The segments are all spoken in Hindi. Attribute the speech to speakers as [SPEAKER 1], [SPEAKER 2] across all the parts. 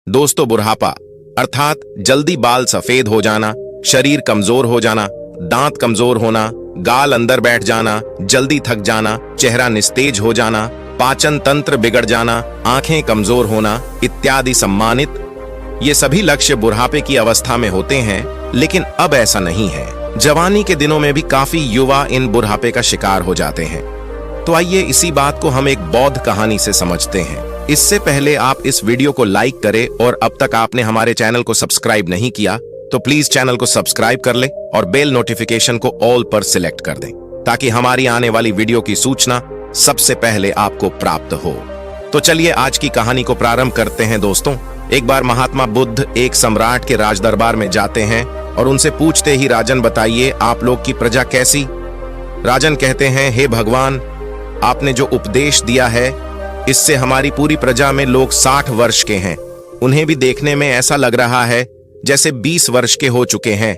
[SPEAKER 1] दोस्तों, बुढ़ापा अर्थात जल्दी बाल सफेद हो जाना, शरीर कमजोर हो जाना, दांत कमजोर होना, गाल अंदर बैठ जाना, जल्दी थक जाना, चेहरा निस्तेज हो जाना, पाचन तंत्र बिगड़ जाना, आंखें कमजोर होना इत्यादि सम्मानित ये सभी लक्ष्य बुढ़ापे की अवस्था में होते हैं। लेकिन अब ऐसा नहीं है। जवानी के दिनों में भी काफी युवा इन बुढ़ापे का शिकार हो जाते हैं। तो आइए इसी बात को हम एक बौद्ध कहानी से समझते हैं। इससे पहले आप इस वीडियो को लाइक करें और अब तक आपने हमारे चैनल को सब्सक्राइब नहीं किया तो प्लीज चैनल को सब्सक्राइब कर लें और बेल नोटिफिकेशन को ऑल पर सिलेक्ट कर दें ताकि हमारी आने वाली वीडियो की सूचना सबसे पहले आपको प्राप्त हो। तो चलिए आज की कहानी को प्रारंभ करते हैं। दोस्तों, एक बार महात्मा बुद्ध एक सम्राट के राजदरबार में जाते हैं और उनसे पूछते ही, राजन बताइए आप लोग की प्रजा कैसी? राजन कहते हैं, हे भगवान, आपने जो उपदेश दिया है इससे हमारी पूरी प्रजा में लोग 60 वर्ष के हैं। उन्हें भी देखने में ऐसा लग रहा है जैसे 20 वर्ष के हो चुके हैं।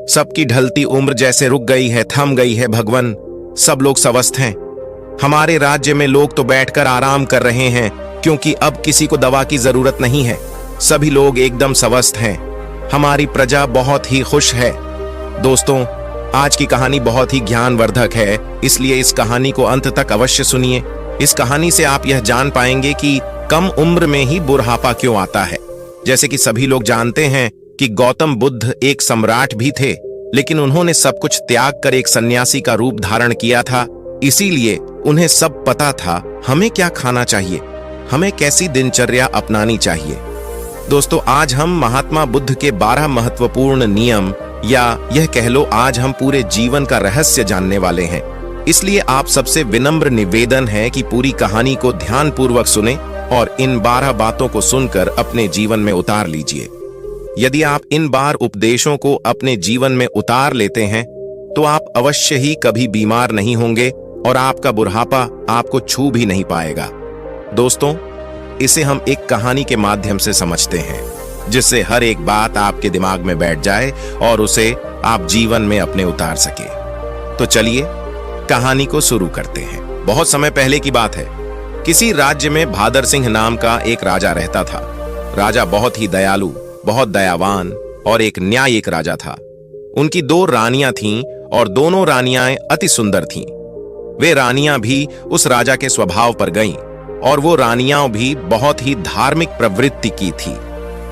[SPEAKER 1] सबकी ढलती उम्र जैसे रुक गई है, थम गई है। भगवान, सब लोग स्वस्थ हैं। हमारे राज्य में लोग तो बैठकर आराम कर रहे हैं क्योंकि अब किसी को दवा की जरूरत नहीं है। सभी लोग एकदम स्वस्थ हैं। हमारी प्रजा बहुत ही खुश है। दोस्तों, आज की कहानी बहुत ही ज्ञानवर्धक है, इसलिए इस कहानी को अंत तक अवश्य सुनिए। इस कहानी से आप यह जान पाएंगे कि कम उम्र में ही बुढ़ापा क्यों आता है। जैसे कि सभी लोग जानते हैं कि गौतम बुद्ध एक सम्राट भी थे, लेकिन उन्होंने सब कुछ त्याग कर एक सन्यासी का रूप धारण किया था। इसीलिए उन्हें सब पता था हमें क्या खाना चाहिए, हमें कैसी दिनचर्या अपनानी चाहिए। दोस्तों, आज हम महात्मा बुद्ध के 12 महत्वपूर्ण नियम, या यह कह लो आज हम पूरे जीवन का रहस्य जानने वाले हैं। इसलिए आप सबसे विनम्र निवेदन है कि पूरी कहानी को ध्यानपूर्वक सुने और इन 12 बातों को सुनकर अपने जीवन में उतार लीजिए। यदि आप इन 12 उपदेशों को अपने जीवन में उतार लेते हैं तो आप अवश्य ही कभी बीमार नहीं होंगे और आपका बुढ़ापा आपको छू भी नहीं पाएगा। दोस्तों, इसे हम एक कहानी के माध्यम से समझते हैं जिससे हर एक बात आपके दिमाग में बैठ जाए और उसे आप जीवन में अपने उतार सके। तो चलिए कहानी को शुरू करते हैं। बहुत समय पहले की बात है। किसी राज्य में भादर सिंह नाम का एक राजा रहता था। राजा बहुत ही दयालु, बहुत दयावान और एक न्यायिक राजा था। उनकी 2 रानियां थीं और दोनों रानियां अति सुंदर थीं। वे रानियां भी उस राजा के स्वभाव पर गईं और वो रानियां भी बहुत ही धार्मिक प्रवृत्ति की थी।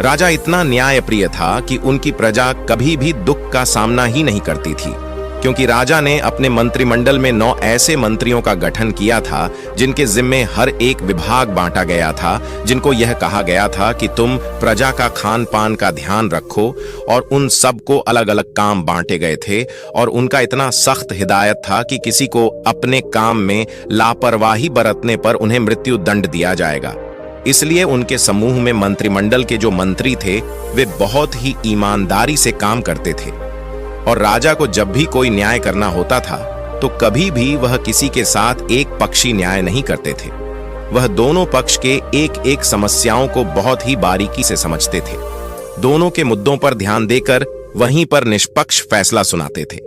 [SPEAKER 1] राजा इतना न्यायप्रिय था कि उनकी प्रजा कभी भी दुख का सामना ही नहीं करती थी, क्योंकि राजा ने अपने मंत्रिमंडल में 9 ऐसे मंत्रियों का गठन किया था जिनके जिम्मे हर एक विभाग बांटा गया था, जिनको यह कहा गया था कि तुम प्रजा का खान पान का ध्यान रखो। और उन सबको अलग अलग काम बांटे गए थे और उनका इतना सख्त हिदायत था कि किसी को अपने काम में लापरवाही बरतने पर उन्हें मृत्यु दंड दिया जाएगा। इसलिए उनके समूह में मंत्रिमंडल के जो मंत्री थे वे बहुत ही ईमानदारी से काम करते थे और राजा को जब भी कोई न्याय करना होता था तो कभी भी वह किसी के साथ एक पक्षी न्याय नहीं करते थे। वह दोनों पक्ष के एक एक समस्याओं को बहुत ही बारीकी से समझते थे। दोनों के मुद्दों पर ध्यान देकर वहीं पर निष्पक्ष फैसला सुनाते थे।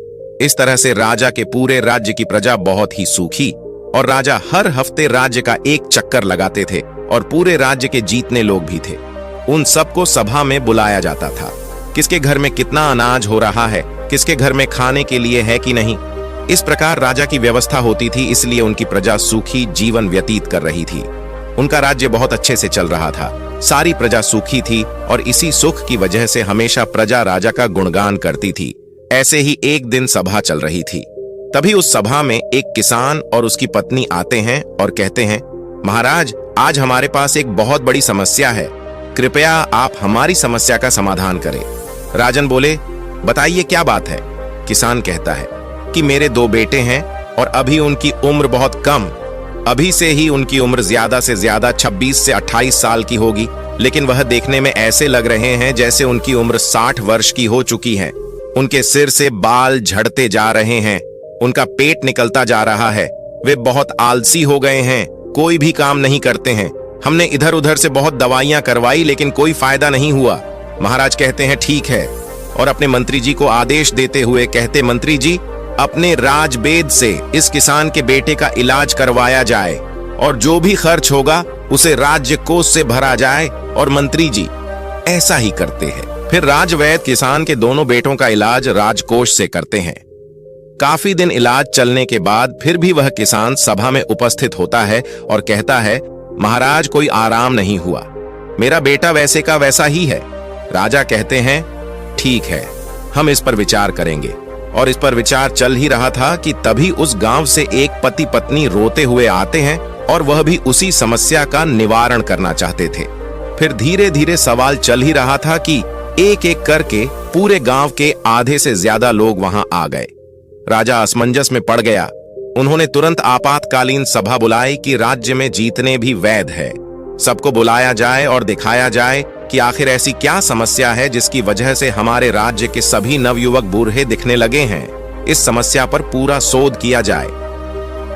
[SPEAKER 1] इस तरह से राजा के पूरे राज्य की प्रजा बहुत ही सूखी और राजा हर हफ्ते राज्य का एक चक्कर लगाते थे और पूरे राज्य के जीतने लोग भी थे। उन सबको सभा में बुलाया जाता था। किसके घर में कितना अनाज हो रहा है, किसके घर में खाने के लिए है कि नहीं, इस प्रकार राजा की व्यवस्था होती थी। इसलिए उनकी प्रजा सुखी जीवन व्यतीत कर रही थी। उनका राज्य बहुत अच्छे से चल रहा था। सारी प्रजा सुखी थी और इसी सुख की वजह से हमेशा प्रजा राजा का गुणगान करती थी। ऐसे ही एक दिन सभा चल रही थी। तभी उस सभा में एक किसान और उसकी पत्नी आते हैं और कहते हैं, महाराज, आज हमारे पास एक बहुत बड़ी समस्या है। कृपया आप हमारी समस्या का समाधान करें। राजन बोले, बताइए क्या बात है? किसान कहता है कि मेरे 2 बेटे हैं और अभी उनकी उम्र बहुत कम। अभी से ही उनकी उम्र ज्यादा से ज्यादा 26 से 28 साल की होगी, लेकिन वह देखने में ऐसे लग रहे हैं जैसे उनकी उम्र 60 वर्ष की हो चुकी है। उनके सिर से बाल झड़ते जा रहे हैं, उनका पेट निकलता जा रहा है। वे बहुत आलसी हो गए हैं, कोई भी काम नहीं करते हैं। हमने इधर उधर से बहुत दवाइयां करवाई लेकिन कोई फायदा नहीं हुआ। महाराज कहते हैं ठीक है और अपने मंत्री जी को आदेश देते हुए कहते, मंत्री जी, अपने राजवेद से इस किसान के बेटे का इलाज करवाया जाए और जो भी खर्च होगा उसे राज्य कोष से भरा जाए। और मंत्री जी, ऐसा ही करते हैं। फिर राजवैद्य किसान के दोनों बेटों का इलाज राजकोष से करते हैं। काफी दिन इलाज चलने के बाद फिर भी वह किसान सभा में उपस्थित होता है और कहता है, महाराज कोई आराम नहीं हुआ, मेरा बेटा वैसे का वैसा ही है। राजा कहते हैं, ठीक है, हम इस पर विचार करेंगे। और इस पर विचार चल ही रहा था कि तभी उस गांव से एक पति पत्नी रोते हुए आते हैं और वह भी उसी समस्या का निवारण करना चाहते थे। फिर धीरे धीरे सवाल चल ही रहा था कि एक एक करके पूरे गांव के आधे से ज्यादा लोग वहां आ गए। राजा असमंजस में पड़ गया। उन्होंने तुरंत आपातकालीन सभा बुलाई कि राज्य में जितने भी वैद्य है सबको बुलाया जाए और दिखाया जाए कि आखिर ऐसी क्या समस्या है जिसकी वजह से हमारे राज्य के सभी नवयुवक बूढ़े दिखने लगे हैं। इस समस्या पर पूरा शोध किया जाए।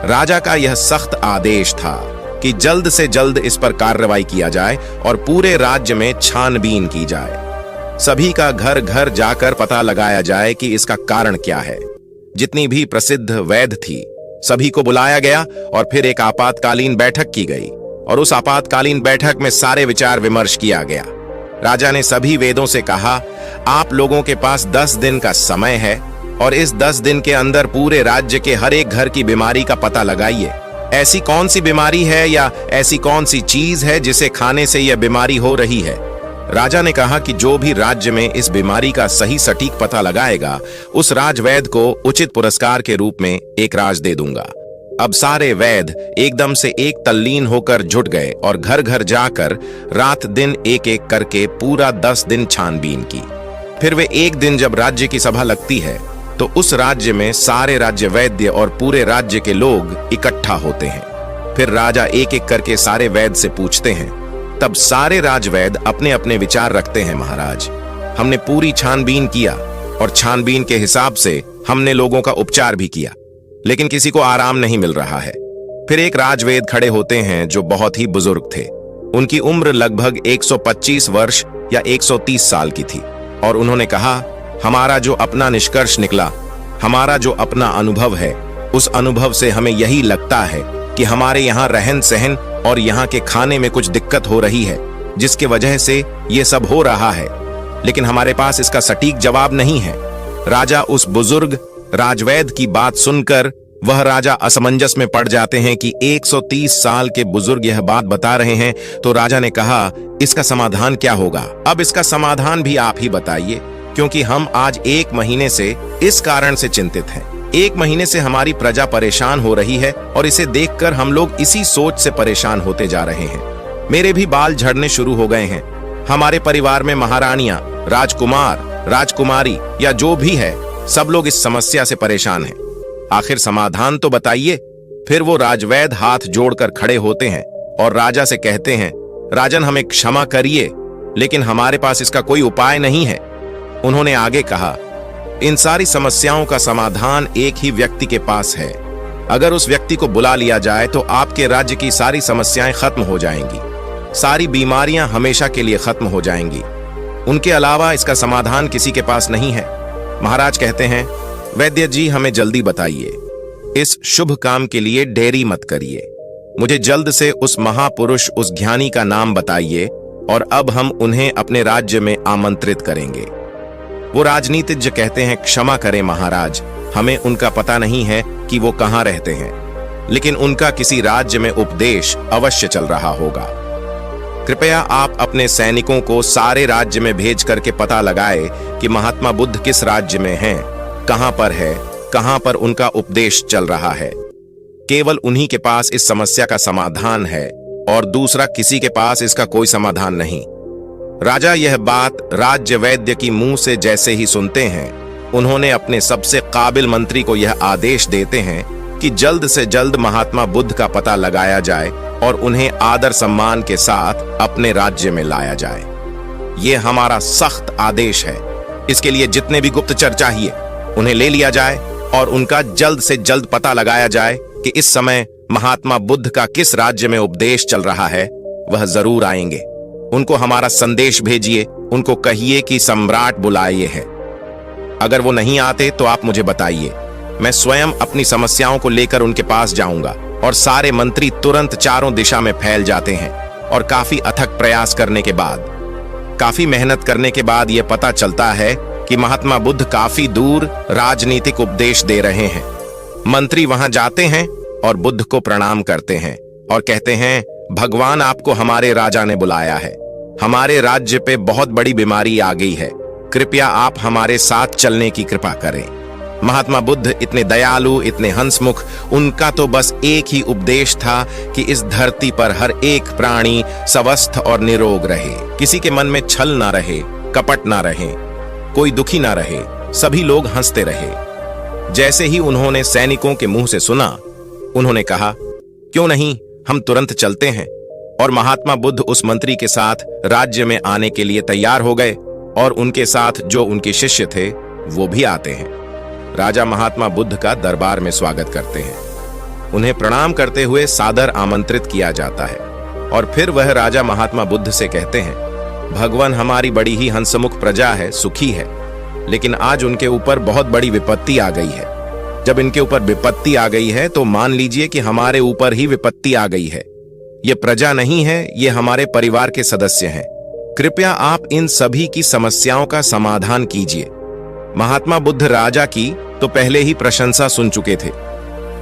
[SPEAKER 1] राजा का यह सख्त आदेश था कि जल्द से जल्द इस पर कार्रवाई किया जाए और पूरे राज्य में छानबीन की जाए। सभी का घर घर जाकर पता लगाया जाए कि इसका कारण क्या है। जितनी भी प्रसिद्ध वैद्य थी सभी को बुलाया गया और फिर एक आपातकालीन बैठक की गई और उस आपातकालीन बैठक में सारे विचार विमर्श किया गया। राजा ने सभी वेदों से कहा, आप लोगों के पास 10 दिन का समय है और इस 10 दिन के अंदर पूरे राज्य के हर एक घर की बीमारी का पता लगाइए। ऐसी कौन सी बीमारी है या ऐसी कौन सी चीज है जिसे खाने से यह बीमारी हो रही है। राजा ने कहा कि जो भी राज्य में इस बीमारी का सही सटीक पता लगाएगा उस राजवैद्य को उचित पुरस्कार के रूप में एक राज दे दूंगा। अब सारे वैद्य एकदम से एक तल्लीन होकर जुट गए और घर घर जाकर रात दिन एक एक करके पूरा 10 दिन छानबीन की। फिर वे एक दिन जब राज्य की सभा लगती है तो उस राज्य में सारे राज्य वैद्य और पूरे राज्य के लोग इकट्ठा होते हैं। फिर राजा एक एक करके सारे वैद्य से पूछते हैं। तब सारे राजवैद्य अपने अपने विचार रखते हैं, महाराज हमने पूरी छानबीन किया और छानबीन के हिसाब से हमने लोगों का उपचार भी किया, लेकिन किसी को आराम नहीं मिल रहा है। फिर एक राजवैद्य खड़े होते हैं जो बहुत ही बुजुर्ग थे। उनकी उम्र लगभग 125 वर्ष या 130 साल की थी और उन्होंने कहा, हमारा जो अपना निष्कर्ष निकला, हमारा जो अपना अनुभव है, उस अनुभव से हमें यही लगता है कि हमारे यहाँ रहन सहन और यहाँ के खाने में कुछ दिक्कत हो रही है जिसके वजह से ये सब हो रहा है, लेकिन हमारे पास इसका सटीक जवाब नहीं है। राजा उस बुजुर्ग राजवैद्य की बात सुनकर वह राजा असमंजस में पड़ जाते हैं कि 130 साल के बुजुर्ग यह बात बता रहे हैं। तो राजा ने कहा, इसका समाधान क्या होगा? अब इसका समाधान भी आप ही बताइए, क्योंकि हम आज 1 महीने से इस कारण से चिंतित हैं। 1 महीने से हमारी प्रजा परेशान हो रही है और इसे देखकर हम लोग इसी सोच से परेशान होते जा रहे हैं। मेरे भी बाल झड़ने शुरू हो गए हैं। हमारे परिवार में महारानियां, राजकुमार, राजकुमारी या जो भी है, सब लोग इस समस्या से परेशान हैं। आखिर समाधान तो बताइए। फिर वो राजवैद्य हाथ जोड़कर खड़े होते हैं और राजा से कहते हैं, राजन हमें क्षमा करिए, लेकिन हमारे पास इसका कोई उपाय नहीं है। उन्होंने आगे कहा, इन सारी समस्याओं का समाधान एक ही व्यक्ति के पास है। अगर उस व्यक्ति को बुला लिया जाए तो आपके राज्य की सारी समस्याएं खत्म हो जाएंगी, सारी बीमारियां हमेशा के लिए खत्म हो जाएंगी। उनके अलावा इसका समाधान किसी के पास नहीं है। महाराज कहते हैं, वैद्य जी हमें जल्दी बताइए, इस शुभ काम के लिए देरी मत करिए। मुझे जल्द से उस महापुरुष, उस ज्ञानी का नाम बताइए और अब हम उन्हें अपने राज्य में आमंत्रित करेंगे। वो राजनीतिज्ञ कहते हैं, क्षमा करें महाराज, हमें उनका पता नहीं है कि वो कहाँ रहते हैं, लेकिन उनका किसी राज्य में उपदेश अवश्य चल रहा होगा। कृपया आप अपने सैनिकों को सारे राज्य में भेज करके पता लगाए कि महात्मा बुद्ध किस राज्य में हैं, कहां पर उनका उपदेश चल रहा है। केवल उन्हीं के पास इस समस्या का समाधान है और दूसरा किसी के पास इसका कोई समाधान नहीं। राजा यह बात राज्य वैद्य की मुंह से जैसे ही सुनते हैं, उन्होंने अपने सबसे काबिल मंत्री को यह आदेश देते हैं कि जल्द से जल्द महात्मा बुद्ध का पता लगाया जाए और उन्हें आदर सम्मान के साथ अपने राज्य में लाया जाए। यह हमारा सख्त आदेश है। इसके लिए जितने भी गुप्तचर चाहिए उन्हें ले लिया जाए और उनका जल्द से जल्द पता लगाया जाए कि इस समय महात्मा बुद्ध का किस राज्य में उपदेश चल रहा है। वह जरूर आएंगे। उनको हमारा संदेश भेजिए, उनको कहिए कि सम्राट बुलाए है। अगर वो नहीं आते तो आप मुझे बताइए, मैं स्वयं अपनी समस्याओं को लेकर उनके पास जाऊंगा। और सारे मंत्री तुरंत चारों दिशा में फैल जाते हैं और काफी अथक प्रयास करने के बाद काफी मेहनत करने के बाद यह पता चलता है कि महात्मा बुद्ध काफी दूर राजनीतिक उपदेश दे रहे हैं। मंत्री वहां जाते हैं और बुद्ध को प्रणाम करते हैं और कहते हैं, भगवान आपको हमारे राजा ने बुलाया है। हमारे राज्य पे बहुत बड़ी बीमारी आ गई है, कृपया आप हमारे साथ चलने की कृपा करें। महात्मा बुद्ध इतने दयालु, इतने हंसमुख, उनका तो बस एक ही उपदेश था कि इस धरती पर हर एक प्राणी स्वस्थ और निरोग रहे, किसी के मन में छल ना रहे, कपट ना रहे, कोई दुखी ना रहे, सभी लोग हंसते रहे। जैसे ही उन्होंने सैनिकों के मुंह से सुना, उन्होंने कहा, क्यों नहीं, हम तुरंत चलते हैं। और महात्मा बुद्ध उस मंत्री के साथ राज्य में आने के लिए तैयार हो गए और उनके साथ जो उनके शिष्य थे वो भी आते हैं। राजा महात्मा बुद्ध का दरबार में स्वागत करते हैं। उन्हें प्रणाम करते हुए सादर आमंत्रित किया जाता है और फिर वह राजा महात्मा बुद्ध से कहते हैं, भगवान हमारी बड़ी ही हंसमुख प्रजा है, सुखी है, लेकिन आज उनके ऊपर बहुत बड़ी विपत्ति आ गई है। जब इनके ऊपर विपत्ति आ गई है तो मान लीजिए कि हमारे ऊपर ही विपत्ति आ गई है। ये प्रजा नहीं है, ये हमारे परिवार के सदस्य हैं। कृपया आप इन सभी की समस्याओं का समाधान कीजिए। महात्मा बुद्ध राजा की तो पहले ही प्रशंसा सुन चुके थे।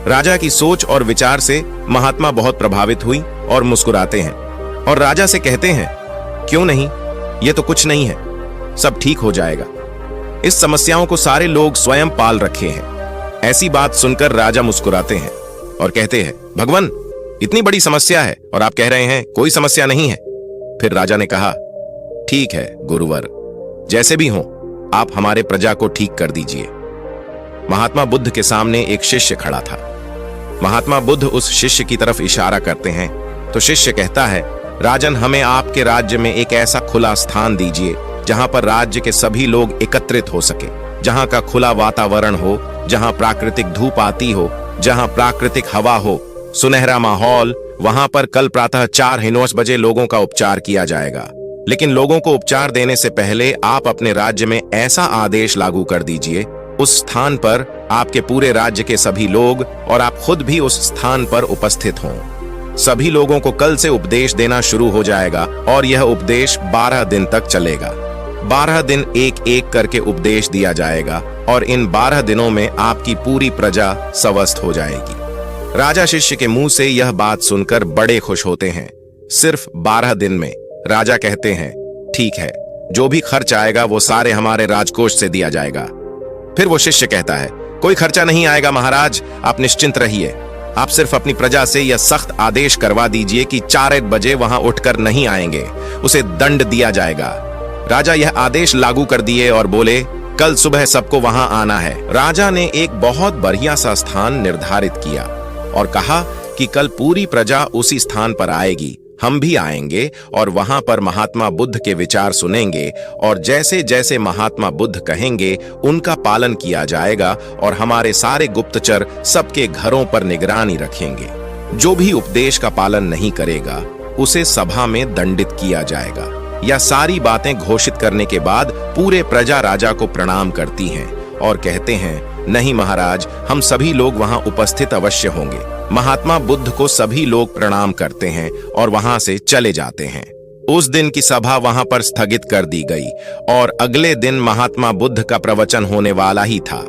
[SPEAKER 1] राजा की सोच और विचार से महात्मा बहुत प्रभावित हुई और मुस्कुराते हैं और राजा से कहते हैं, क्यों नहीं, ये तो कुछ नहीं है, सब ठीक हो जाएगा। इस समस्याओं को सारे लोग स्वयं पाल रखे हैं। ऐसी बात सुनकर राजा मुस्कुराते हैं और कहते हैं, भगवान इतनी बड़ी समस्या है और आप कह रहे हैं कोई समस्या नहीं है। फिर राजा ने कहा, ठीक है गुरुवर, जैसे भी हो आप हमारे प्रजा को ठीक कर दीजिए। महात्मा बुद्ध के सामने एक शिष्य खड़ा था। महात्मा बुद्ध उस शिष्य की तरफ इशारा करते हैं तो शिष्य कहता है, राजन हमें आपके राज्य में एक ऐसा खुला स्थान दीजिए जहां पर राज्य के सभी लोग एकत्रित हो सके, जहां का खुला वातावरण हो, जहां प्राकृतिक धूप आती हो, जहां प्राकृतिक हवा हो, सुनहरा माहौल। वहां पर कल प्रातः 4:09 बजे लोगों का उपचार किया जाएगा। लेकिन लोगों को उपचार देने से पहले आप अपने राज्य में ऐसा आदेश लागू कर दीजिए, उस स्थान पर आपके पूरे राज्य के सभी लोग और आप खुद भी उस स्थान पर उपस्थित हों। सभी लोगों को कल से उपदेश देना शुरू हो जाएगा और यह उपदेश 12 दिन तक चलेगा। 12 दिन एक एक करके उपदेश दिया जाएगा और इन 12 दिनों में आपकी पूरी प्रजा स्वस्थ हो जाएगी। राजा शिष्य के मुंह से यह बात सुनकर बड़े खुश होते हैं। सिर्फ 12 दिन में राजा कहते हैं, ठीक है, जो भी खर्च आएगा वो सारे हमारे राजकोष से दिया जाएगा। फिर वो शिष्य कहता है, कोई खर्चा नहीं आएगा महाराज, आप निश्चिंत रहिए। आप सिर्फ अपनी प्रजा से यह सख्त आदेश करवा दीजिए कि 4 बजे वहां उठकर नहीं आएंगे, उसे दंड दिया जाएगा। राजा यह आदेश लागू कर दिए और बोले, कल सुबह सबको वहां आना है। राजा ने एक बहुत बढ़िया सा स्थान निर्धारित किया और कहा कि कल पूरी प्रजा उसी स्थान पर आएगी, हम भी आएंगे और वहां पर महात्मा बुद्ध के विचार सुनेंगे और जैसे जैसे महात्मा बुद्ध कहेंगे उनका पालन किया जाएगा और हमारे सारे गुप्तचर सबके घरों पर निगरानी रखेंगे। जो भी उपदेश का पालन नहीं करेगा उसे सभा में दंडित किया जाएगा। यह सारी बातें घोषित करने के बाद पूरे प्रजा राजा को प्रणाम करती हैं और कहते हैं, नहीं महाराज, हम सभी लोग वहां उपस्थित अवश्य होंगे। महात्मा बुद्ध को सभी लोग प्रणाम करते हैं और वहां से चले जाते हैं। उस दिन की सभा वहां पर स्थगित कर दी गई और अगले दिन महात्मा बुद्ध का प्रवचन होने वाला ही था।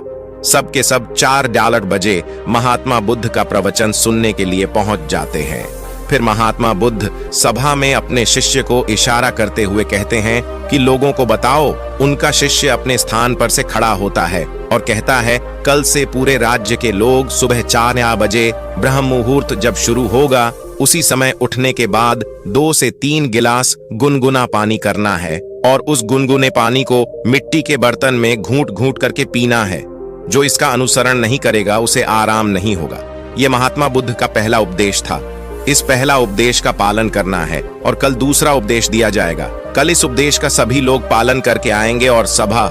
[SPEAKER 1] सब के सब 4 बजे महात्मा बुद्ध का प्रवचन सुनने के लिए पहुंच जाते हैं। फिर महात्मा बुद्ध सभा में अपने शिष्य को इशारा करते हुए कहते हैं कि लोगों को बताओ। उनका शिष्य अपने स्थान पर से खड़ा होता है और कहता है, कल से पूरे राज्य के लोग सुबह 4 बजे ब्रह्म मुहूर्त जब शुरू होगा उसी समय उठने के बाद 2 से 3 गिलास गुनगुना पानी करना है और उस गुनगुने पानी को मिट्टी के बर्तन में घूंट घूंट करके पीना है। जो इसका अनुसरण नहीं करेगा उसे आराम नहीं होगा। यह महात्मा बुद्ध का पहला उपदेश था। इस पहला उपदेश का पालन करना है और कल दूसरा उपदेश दिया जाएगा। कल इस उपदेश का सभी लोग पालन करके आएंगे और सभा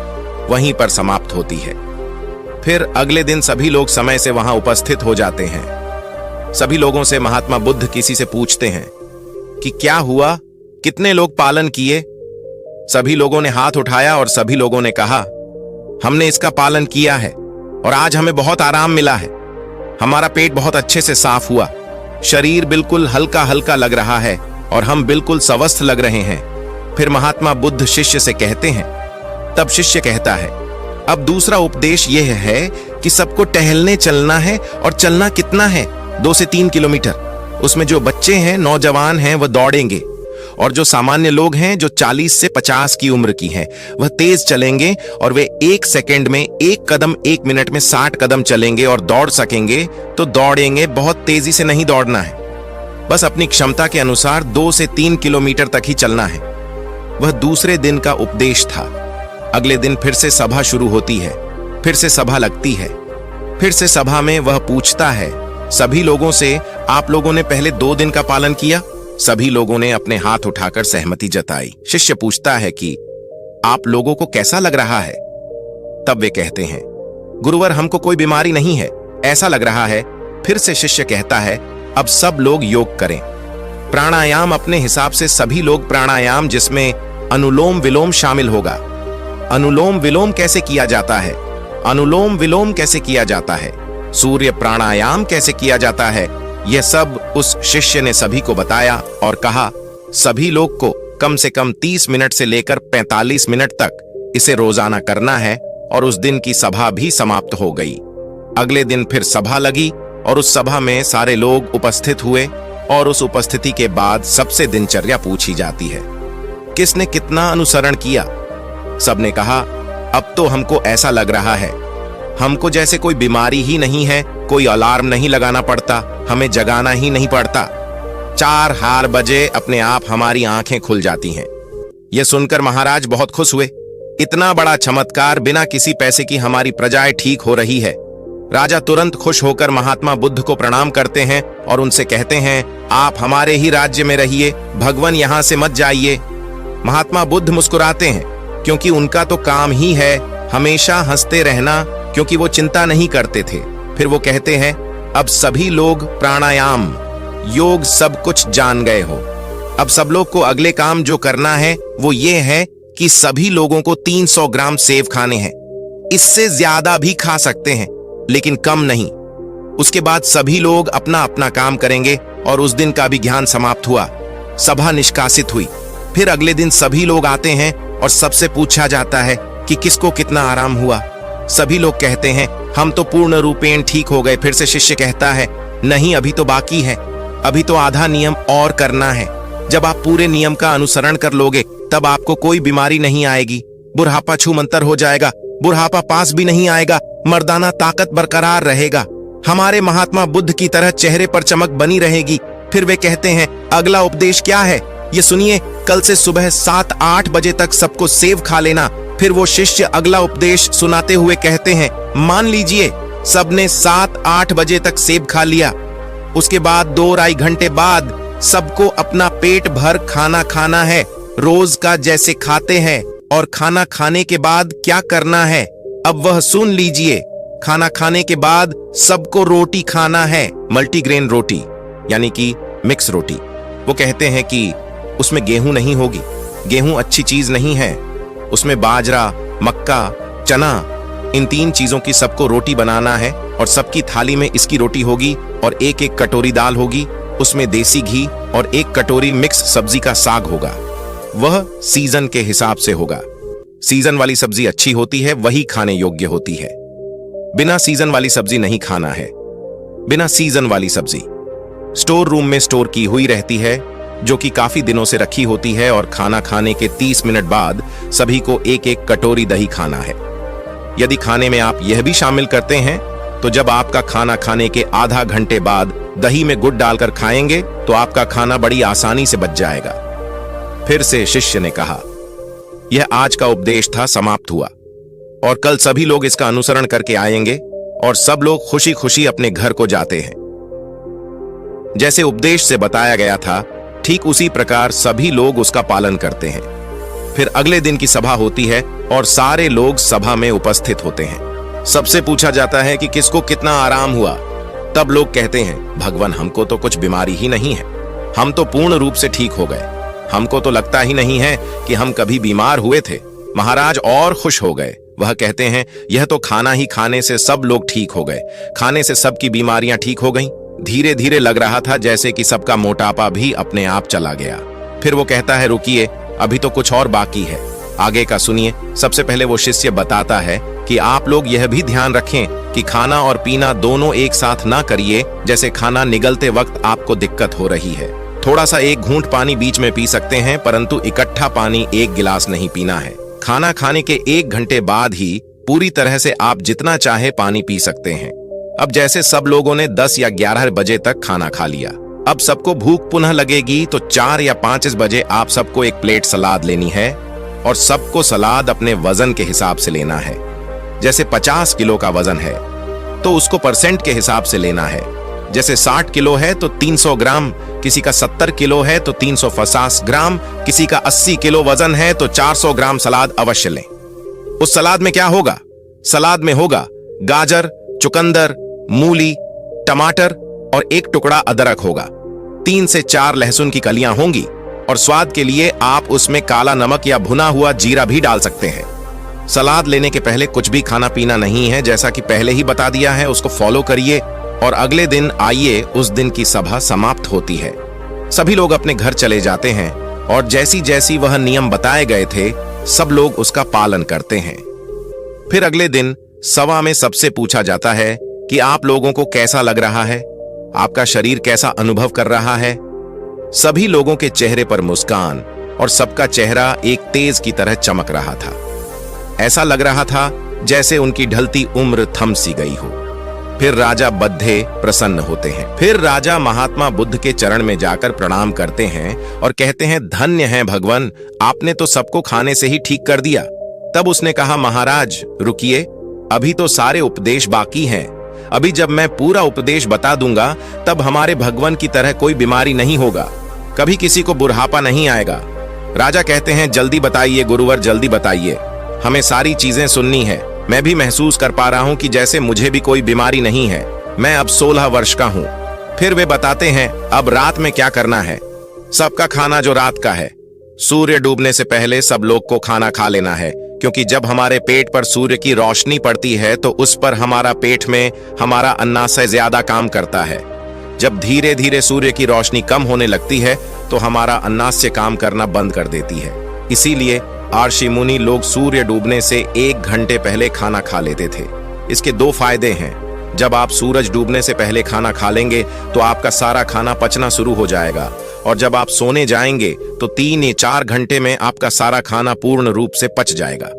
[SPEAKER 1] वहीं पर समाप्त होती है। फिर अगले दिन सभी लोग समय से वहां उपस्थित हो जाते हैं। सभी लोगों से महात्मा बुद्ध किसी से पूछते हैं कि क्या हुआ, कितने लोग पालन किए। सभी लोगों ने हाथ उठाया और सभी लोगों ने कहा, हमने इसका पालन किया है और आज हमें बहुत आराम मिला है। हमारा पेट बहुत अच्छे से साफ हुआ, शरीर बिल्कुल हल्का हल्का लग रहा है और हम बिल्कुल स्वस्थ लग रहे हैं। फिर महात्मा बुद्ध शिष्य से कहते हैं। तब शिष्य कहता है, अब दूसरा उपदेश यह है कि सबको टहलने चलना है, और चलना कितना है? 2 से 3 किलोमीटर। उसमें जो बच्चे हैं, नौजवान हैं, वह दौड़ेंगे, और जो सामान्य लोग हैं, जो 40 से 50 की उम्र की हैं, वह तेज चलेंगे, और वे 1 सेकंड में 1 कदम, 1 मिनट में 60 कदम चलेंगे और दौड़ सकेंगे तो दौड़ेंगे। बहुत तेजी से नहीं दौड़ना है, बस अपनी क्षमता के अनुसार 2 से 3 किलोमीटर तक ही चलना है। वह दूसरे दिन का उपदेश था। अगले दिन फिर से सभा शुरू होती है, फिर से सभा लगती है। फिर से सभा में वह पूछता है सभी लोगों से, आप लोगों ने पहले 2 दिन का पालन किया? सभी लोगों ने अपने हाथ उठाकर सहमति जताई। शिष्य पूछता है कि आप लोगों को कैसा लग रहा है? तब वे कहते हैं, गुरुवर, हमको कोई बीमारी नहीं है, ऐसा लग रहा है। फिर से शिष्य कहता है, अब सब लोग योग करें। प्राणायाम अपने हिसाब से सभी लोग प्राणायाम, जिसमें अनुलोम विलोम शामिल होगा। अनुलोम विलोम कैसे किया जाता है? अनुलोम विलोम कैसे किया जाता है? सूर्य प्राणायाम कैसे किया जाता है? यह सब उस शिष्य ने सभी को बताया और कहा, सभी लोग को कम से कम 30 मिनट से लेकर 45 मिनट तक इसे रोजाना करना है। और उस दिन की सभा भी समाप्त हो गई। अगले दिन फिर सभा लगी और उस सभा में सारे लोग उपस्थित हुए, और उस उपस्थिति के बाद सबसे दिनचर्या पूछी जाती है, किसने कितना अनुसरण किया? सबने कहा, अब तो हमको ऐसा लग रहा है, हमको जैसे कोई बीमारी ही नहीं है, कोई अलार्म नहीं लगाना पड़ता, हमें जगाना ही नहीं पड़ता। 4 बजे अपने आप हमारी आंखें खुल जाती हैं। यह सुनकर महाराज बहुत खुश हुए। इतना बड़ा चमत्कार, बिना किसी पैसे की हमारी प्रजाएं ठीक हो रही है। राजा तुरंत खुश होकर महात्मा बुद्ध को प्रणाम करते हैं और उनसे कहते हैं, आप हमारे ही राज्य में रहिए, भगवान यहां से मत जाइए। महात्मा बुद्ध मुस्कुराते हैं, क्योंकि उनका तो काम ही है हमेशा हंसते रहना, क्योंकि वो चिंता नहीं करते थे। फिर वो कहते हैं, अब सभी लोग प्राणायाम, योग सब कुछ जान गए हो। अब सब लोग को अगले काम जो करना है वो ये है कि सभी लोगों को 300 ग्राम सेब खाने हैं। इससे ज्यादा भी खा सकते हैं, लेकिन कम नहीं। उसके बाद सभी लोग अपना अपना काम करेंगे, और उस दिन का भी ज्ञान समाप्त हुआ। सभा निष्कासित हुई। फिर अगले दिन सभी लोग आते हैं और सबसे पूछा जाता है कि किसको कितना आराम हुआ। सभी लोग कहते हैं, हम तो पूर्ण रूपेण ठीक हो गए। फिर से शिष्य कहता है, नहीं, अभी तो बाकी है, अभी तो आधा नियम और करना है। जब आप पूरे नियम का अनुसरण कर लोगे, तब आपको कोई बीमारी नहीं आएगी, बुढ़ापा छूमंतर हो जाएगा, बुढ़ापा पास भी नहीं आएगा, मर्दाना ताकत बरकरार रहेगा, हमारे महात्मा बुद्ध की तरह चेहरे पर चमक बनी रहेगी। फिर वे कहते हैं, अगला उपदेश क्या है? ये सुनिए, कल से सुबह 7-8 बजे तक सबको सेब खा लेना। फिर वो शिष्य अगला उपदेश सुनाते हुए कहते हैं, मान लीजिए सबने 7-8 बजे तक सेब खा लिया। उसके बाद 2-2.5 घंटे बाद सबको अपना पेट भर खाना खाना है, रोज का जैसे खाते हैं। और खाना खाने के बाद क्या करना है, अब वह सुन लीजिए। खाना खाने के बाद सबको रोटी खाना है, मल्टीग्रेन रोटी, यानी कि मिक्स रोटी। वो कहते हैं कि उसमें गेहूं नहीं होगी, गेहूं अच्छी चीज नहीं है, उसमें बाजरा, मक्का, चना, इन 3 चीजों की सबको रोटी बनाना है। और सबकी थाली में इसकी रोटी होगी, और 1-1 कटोरी दाल होगी, उसमें देसी घी, और 1 कटोरी मिक्स सब्जी का साग होगा। वह सीजन के हिसाब से होगा। सीजन वाली सब्जी अच्छी होती है, वही खाने योग्य होती है। बिना सीजन वाली सब्जी नहीं खाना है। बिना सीजन वाली सब्जी स्टोर रूम में स्टोर की हुई रहती है, जो कि काफी दिनों से रखी होती है। और खाना खाने के 30 मिनट बाद सभी को 1-1 कटोरी दही खाना है। यदि खाने में आप यह भी शामिल करते हैं, तो जब आपका खाना खाने के आधा घंटे बाद दही में गुड़ डालकर खाएंगे, तो आपका खाना बड़ी आसानी से बच जाएगा। फिर से शिष्य ने कहा, यह आज का उपदेश था, समाप्त हुआ, और कल सभी लोग इसका अनुसरण करके आएंगे, और सब लोग खुशी खुशी अपने घर को जाते हैं। जैसे उपदेश से बताया गया था, ठीक उसी प्रकार सभी लोग उसका पालन करते हैं। फिर अगले दिन की सभा होती है, और सारे लोग सभा में उपस्थित होते हैं। सबसे पूछा जाता है कि किसको कितना आराम हुआ। तब लोग कहते हैं, भगवान, हमको तो कुछ बीमारी ही नहीं है, हम तो पूर्ण रूप से ठीक हो गए, हमको तो लगता ही नहीं है कि हम कभी बीमार हुए थे। महाराज और खुश हो गए। वह कहते हैं, यह तो खाना ही खाने से सब लोग ठीक हो गए, खाने से सबकी बीमारियां ठीक हो गईं। धीरे धीरे लग रहा था जैसे कि सबका मोटापा भी अपने आप चला गया। फिर वो कहता है, रुकिए, अभी तो कुछ और बाकी है। आगे का सुनिए। सबसे पहले वो शिष्य बताता है कि आप लोग यह भी ध्यान रखें कि खाना और पीना दोनों एक साथ ना करिए। जैसे खाना निगलते वक्त आपको दिक्कत हो रही है, थोड़ा सा एक घूंट पानी बीच में पी सकते हैं, परंतु इकट्ठा पानी एक गिलास नहीं पीना है। खाना खाने के 1 घंटे बाद ही पूरी तरह से आप जितना चाहे पानी पी सकते हैं। अब जैसे सब लोगों ने 10 या 11 बजे तक खाना खा लिया, अब सबको भूख पुनः लगेगी तो 4 या 5 बजे आप सबको एक प्लेट सलाद लेनी है और सबको सलाद अपने वजन के हिसाब से लेना है। जैसे 50 किलो का वजन है तो उसको परसेंट के हिसाब से लेना है। जैसे 60 किलो है तो 300 ग्राम, किसी का 70 किलो है तो 350 ग्राम, किसी का 80 किलो वजन है तो 400 ग्राम सलाद अवश्य लें। उस सलाद में क्या होगा? सलाद में होगा गाजर, चुकंदर, मूली, टमाटर और 1 टुकड़ा अदरक होगा। 3 से 4 लहसुन की कलियां होंगी और स्वाद के लिए आप उसमें काला नमक या भुना हुआ जीरा भी डाल सकते हैं। सलाद लेने के पहले कुछ भी खाना पीना नहीं है, जैसा कि पहले ही बता दिया है। उसको फॉलो करिए और अगले दिन आइए। उस दिन की सभा समाप्त होती है। सभी लोग अपने घर चले जाते हैं और जैसी जैसी वह नियम बताए गए थे सब लोग उसका पालन करते हैं। फिर अगले दिन सभा में सबसे पूछा जाता है कि आप लोगों को कैसा लग रहा है, आपका शरीर कैसा अनुभव कर रहा है। सभी लोगों के चेहरे पर मुस्कान और सबका चेहरा एक तेज की तरह चमक रहा था। ऐसा लग रहा था जैसे उनकी ढलती उम्र थम सी गई हो। फिर राजा बद्धे प्रसन्न होते हैं। फिर राजा महात्मा बुद्ध के चरण में जाकर प्रणाम करते हैं और कहते हैं, धन्य हैं भगवान, आपने तो सबको खाने से ही ठीक कर दिया। तब उसने कहा, महाराज रुकिए, अभी तो सारे उपदेश बाकी हैं। अभी जब मैं पूरा उपदेश बता दूंगा तब हमारे भगवान की तरह कोई बीमारी नहीं होगा, कभी किसी को बुढ़ापा नहीं आएगा। राजा कहते हैं, जल्दी बताइए गुरुवर, जल्दी बताइए, हमें सारी चीजें सुननी है। मैं भी महसूस कर पा रहा हूं कि जैसे मुझे भी कोई बीमारी नहीं है। मैं अब 16 वर्ष का हूं। फिर वे बताते हैं, अब रात में क्या करना है। सबका खाना जो रात का है, सूर्य डूबने से पहले सब लोग को खाना खा लेना है, क्योंकि जब हमारे पेट पर सूर्य की रोशनी पड़ती है तो उस पर हमारा पेट में हमारा अन्नाशय ज्यादा काम करता है। जब धीरे धीरे सूर्य की रोशनी कम होने लगती है तो हमारा अन्नाशय काम करना बंद कर देती है। इसीलिए ऋषि मुनि लोग सूर्य डूबने से 1 घंटे पहले खाना खा लेते थे। इसके 2 फायदे हैं। जब आप सूरज डूबने से पहले खाना खा लेंगे तो आपका सारा खाना पचना शुरू हो जाएगा, और जब आप सोने जाएंगे तो 3 या 4 घंटे में आपका सारा खाना पूर्ण रूप से पच जाएगा।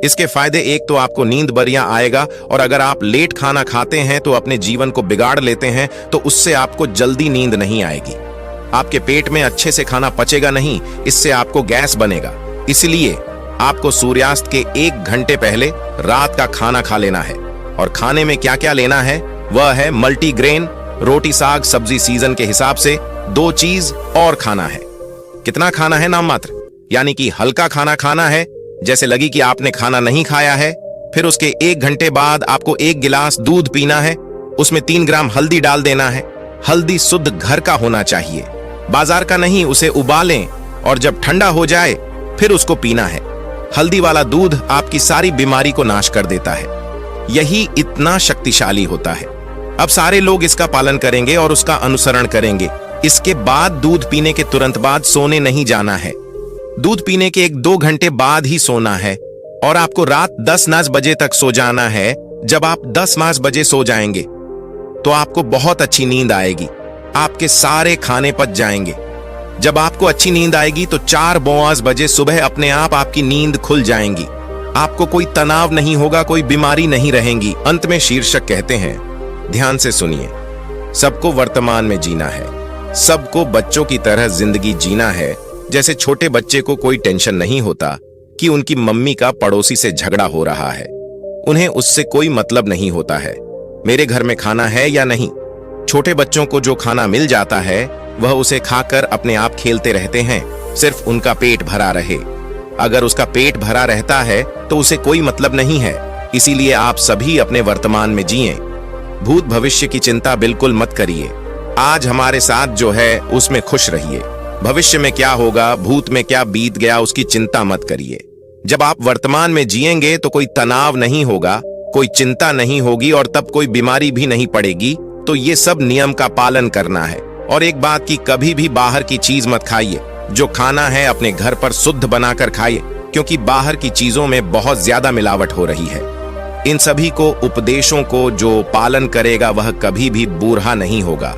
[SPEAKER 1] इसके फायदे, एक तो आपको नींद बढ़िया आएगा, और अगर आप लेट खाना खाते हैं तो अपने जीवन को बिगाड़ लेते हैं तो उससे आपको जल्दी नींद नहीं आएगी। आपके पेट में अच्छे से खाना पचेगा नहीं, इससे आपको गैस बनेगा। इसलिए आपको सूर्यास्त के 1 घंटे पहले रात का खाना खा लेना है। और खाने में क्या क्या लेना है वह है मल्टीग्रेन, रोटी साग सब्जी सीजन के हिसाब से 2 चीज और खाना है। कितना खाना है? नाम मात्र, यानी कि हल्का खाना खाना है, जैसे लगी कि आपने खाना नहीं खाया है। फिर उसके 1 घंटे बाद आपको 1 गिलास दूध पीना है, उसमें 3 ग्राम हल्दी डाल देना है। हल्दी शुद्ध घर का होना चाहिए, बाजार का नहीं। उसे उबालें और जब ठंडा हो जाए फिर उसको पीना है। हल्दी वाला दूध आपकी सारी बीमारी को नाश कर देता है। यही इतना शक्तिशाली होता है। अब सारे लोग इसका पालन करेंगे और उसका अनुसरण करेंगे। इसके बाद दूध पीने के तुरंत बाद सोने नहीं जाना है। दूध पीने के 1-2 घंटे बाद ही सोना है, और आपको रात 10-9 बजे तक सो जाना है। जब आप 10-9 बजे सो जाएंगे तो आपको बहुत अच्छी नींद आएगी, आपके सारे खाने पच जाएंगे। जब आपको अच्छी नींद आएगी तो 4-5 बजे सुबह अपने आप आपकी नींद खुल जाएंगी। आपको कोई तनाव नहीं होगा, कोई बीमारी नहीं रहेगी। अंत में शीर्षक कहते हैं, ध्यान से सुनिए, सबको वर्तमान में जीना है, सबको बच्चों की तरह जिंदगी जीना है। जैसे छोटे बच्चे को कोई टेंशन नहीं होता कि उनकी मम्मी का पड़ोसी से झगड़ा हो रहा है, उन्हें उससे कोई मतलब नहीं होता है मेरे घर में खाना है या नहीं। छोटे बच्चों को जो खाना मिल जाता है वह उसे खाकर अपने आप खेलते रहते हैं, सिर्फ उनका पेट भरा रहे। अगर उसका पेट भरा रहता है तो उसे कोई मतलब नहीं है। इसीलिए आप सभी अपने वर्तमान में जिएं। भूत भविष्य की चिंता बिल्कुल मत करिए। आज हमारे साथ जो है उसमें खुश रहिए। भविष्य में क्या होगा, भूत में क्या बीत गया, उसकी चिंता मत करिए। जब आप वर्तमान में जिएंगे तो कोई तनाव नहीं होगा, कोई चिंता नहीं होगी, और तब कोई बीमारी भी नहीं पड़ेगी। तो ये सब नियम का पालन करना है। और एक बात की, कभी भी बाहर की चीज मत खाइए। जो खाना है अपने घर पर शुद्ध बनाकर खाइए, क्योंकि बाहर की चीजों में बहुत ज्यादा मिलावट हो रही है। इन सभी को उपदेशों को जो पालन करेगा वह कभी भी बूढ़ा नहीं होगा,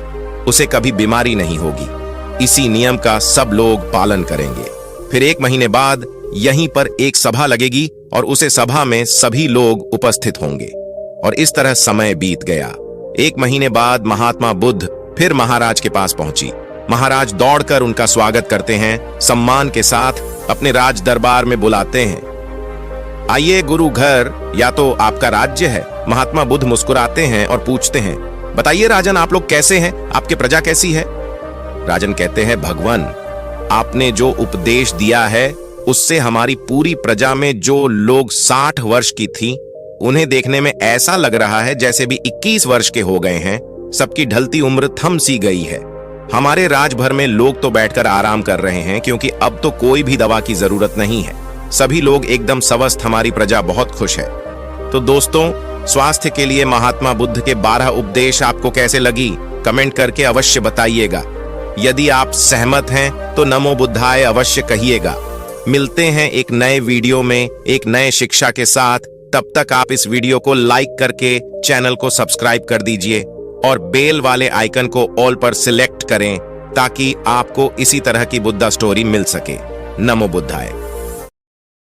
[SPEAKER 1] उसे कभी बीमारी नहीं होगी। इसी नियम का सब लोग पालन करेंगे। फिर 1 महीने बाद यहीं पर एक सभा लगेगी और उसे सभा में सभी लोग उपस्थित होंगे। और इस तरह समय बीत गया। 1 महीने बाद महात्मा बुद्ध फिर महाराज के पास पहुंची। महाराज दौड़कर उनका स्वागत करते हैं, सम्मान के साथ अपने राज दरबार में बुलाते हैं। आइए गुरु घर, या तो आपका राज्य है। महात्मा बुद्ध मुस्कुराते हैं और पूछते हैं, बताइए राजन, आप लोग कैसे हैं? आपकी प्रजा कैसी है? राजन कहते हैं, भगवान, आपने जो उपदेश दिया है उससे हमारी पूरी प्रजा में जो लोग 60 वर्ष की थी, उन्हें देखने में ऐसा लग रहा है जैसे भी 21 वर्ष के हो गए हैं। सबकी ढलती उम्र थम सी गई है। हमारे राज भर में लोग तो बैठकर आराम कर रहे हैं, क्योंकि अब तो कोई भी दवा की जरूरत नहीं है। सभी लोग एकदम स्वस्थ, हमारी प्रजा बहुत खुश है। तो दोस्तों, स्वास्थ्य के लिए महात्मा बुद्ध के 12 उपदेश आपको कैसे लगी, कमेंट करके अवश्य बताइएगा। यदि आप सहमत हैं तो नमो बुद्धाय अवश्य कहिएगा। मिलते हैं एक नए वीडियो में एक नए शिक्षा के साथ। तब तक आप इस वीडियो को लाइक करके चैनल को सब्सक्राइब कर दीजिए और बेल वाले आइकन को ऑल पर सिलेक्ट करें, ताकि आपको इसी तरह की बुद्धा स्टोरी मिल सके। नमो बुद्धाय।